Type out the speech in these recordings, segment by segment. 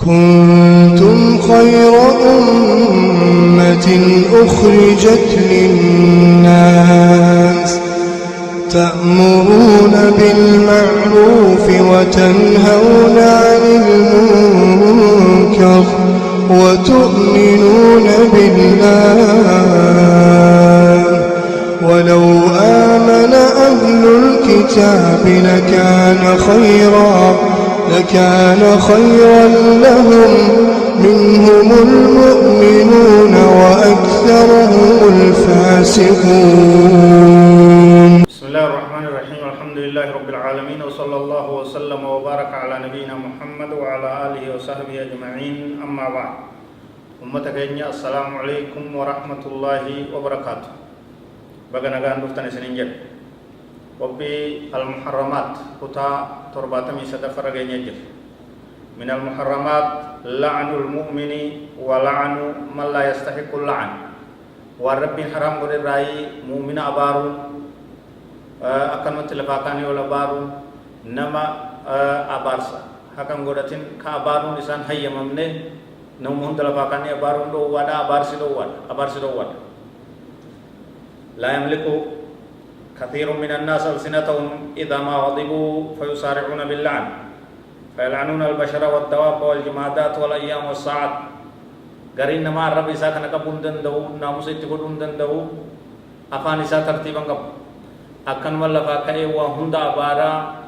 كنتم خير أمة أخرجت للناس تأمرون بالمعروف وتنهون عن المنكر وتؤمنون بالله ولو آمن أهل الكتاب لكان خيرا لهم منهم المؤمنون وأكثرهم الفاسقون. بسم الله الرحمن الرحيم. الحمد لله رب العالمين وصلى الله وسلم وبارك على نبينا محمد وعلى آله وصحبه أجمعين. أما بعد أمتك السلام عليكم ورحمة الله وبركاته. بغنا غاندفتن سننجل وبي المحرمات كتا ترباتمي سدفر غنيجل من المحرمات لعن المؤمن ولعن من لا يستحق اللعن والرب حرام غير راي مؤمن أبارو akan mentelefakani oleh baru nama abarsa akan godatin ka baru nisan hayya mamne namun telefakani baru do wada abarsi do wada la yamliku kathirun minan nas alsinatahum idha ma ghadibu fayusari'una bil la'n fayal'anuna al bashara wad dawab wal jamadat wal ayyam was sa'at garin nama rabbi sa kana kabundan daw namusitti godundan daw afani sa tartiban kab akan wallafa ka'e wa hunda abara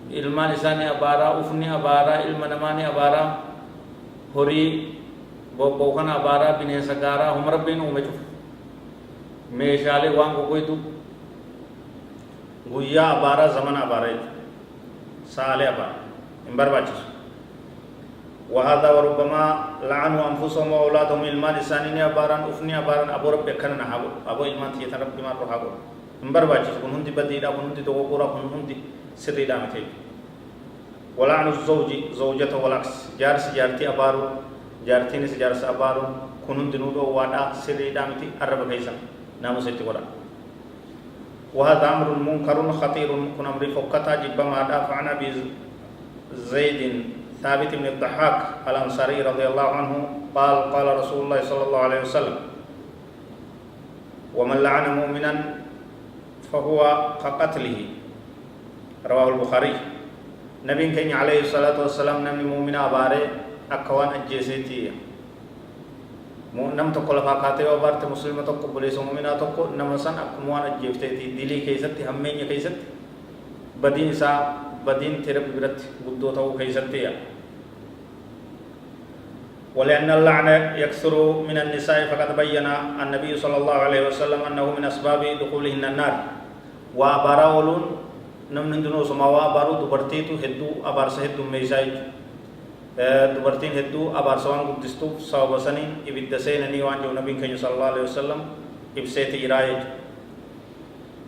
ilman isani abara ufni abara ilman namani abara hori bokan abara binesa gara humrabbin umetu meeshale waan gogoytu guyya abara zaman abara saale abara imbarbachis wa hadha wa rubbama la'anu anfusahum wa auladahum ilman isani abaran ufni abaran abu rabbi kanna habo abo ilman tiyata rabbi ma ro habo mbarbaachis kun hundi badiidha kun hundi dogoggora kun hundi sirriidha miti wala'nu zawji zawjata walaks jaarsi jaartii abaaru jaartiinis jaarsa abaaru kun hundi nuu dhoowwaadha sirriidha miti arraba keessa naamusitti godha وهذا أمر منكر خطير كن أمر فكتا جب ما دافع عن أبي زيد ثابت بن الضحاك الأنصاري رضي الله عنه قال رسول الله صلى الله عليه وسلم ومن لعن مؤمنا فهو كقتله رواه البخاري. نبي كين عليه الصلاة والسلام نمني مؤمن أباره أكوان أجيسيتي نم تقول فاكاتي وبارت مسلمة تقول بليس مؤمنة تقول نمسان أكموان أجيفتي دلي كيستي همين يكيست بدين سا بدين ترب برت بدو تاو كيستي ولأن اللعنة يكثر من النساء فقد بين النبي صلى الله عليه وسلم أنه من أسباب دخولهن النار وأبارولون نمندنو سماوا بارو دبرتيتو هدو أبارس هدو ميزايت دبرتين هدو أبارسوان قدستو سوابسنين إبدسين نيوان جو نبي كنيو صلى الله عليه وسلم إبسيت إرايج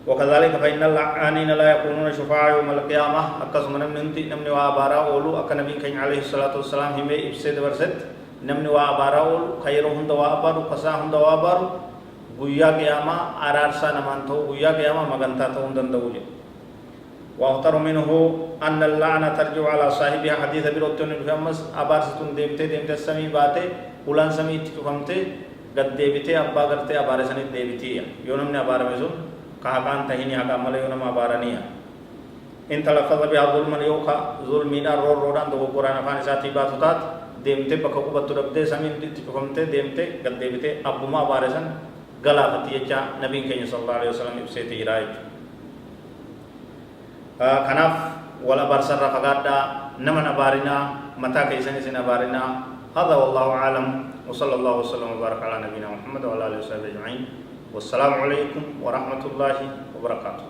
وكذلك فإن اللعانين لا يكونون شفاعة يوم القيامة أكسم نمنتي نمني وأبارا أولو أكا نبي كنيو عليه الصلاة والسلام همي إبسيت برست نمني وأبارا أولو خيرهم دوابارو قساهم دوابارو guyyaa qiyama araarsa naman ta'u guyyaa qiyama magantaa ta'uu danda'u. واختر منه أن اللعنة ترجع على صاحبها حديث بروتون بفمس أبارستون ديمتي السمي باتي ولان سمي تفهمتي قد ديبتي أبا قرتي أبارسني ديبتي يونم أبار مزون كهكان تهيني هكا ملي يونم أبارنيا إن تلفظ بها ظلما يوكا ظلمين رودان دو قرآن فانساتي باتوتات ديمتي بكوكو بطربتي سمي تفهمتي ديمتي قد ديبتي أبوما أبارسن غلافتي يجا نبي كني صلى الله عليه وسلم إبسيتي رايج kanaaf wala barsarra fagaadha nama nabaarina mataa keessan isin nabaarina hada wallahu a'lam wa sallallahu wasallam wa baraka ala nabiyina muhammad wa ala alihi wa sahbihi ajma'in wassalamu alaykum wa rahmatullahi wa barakatuh.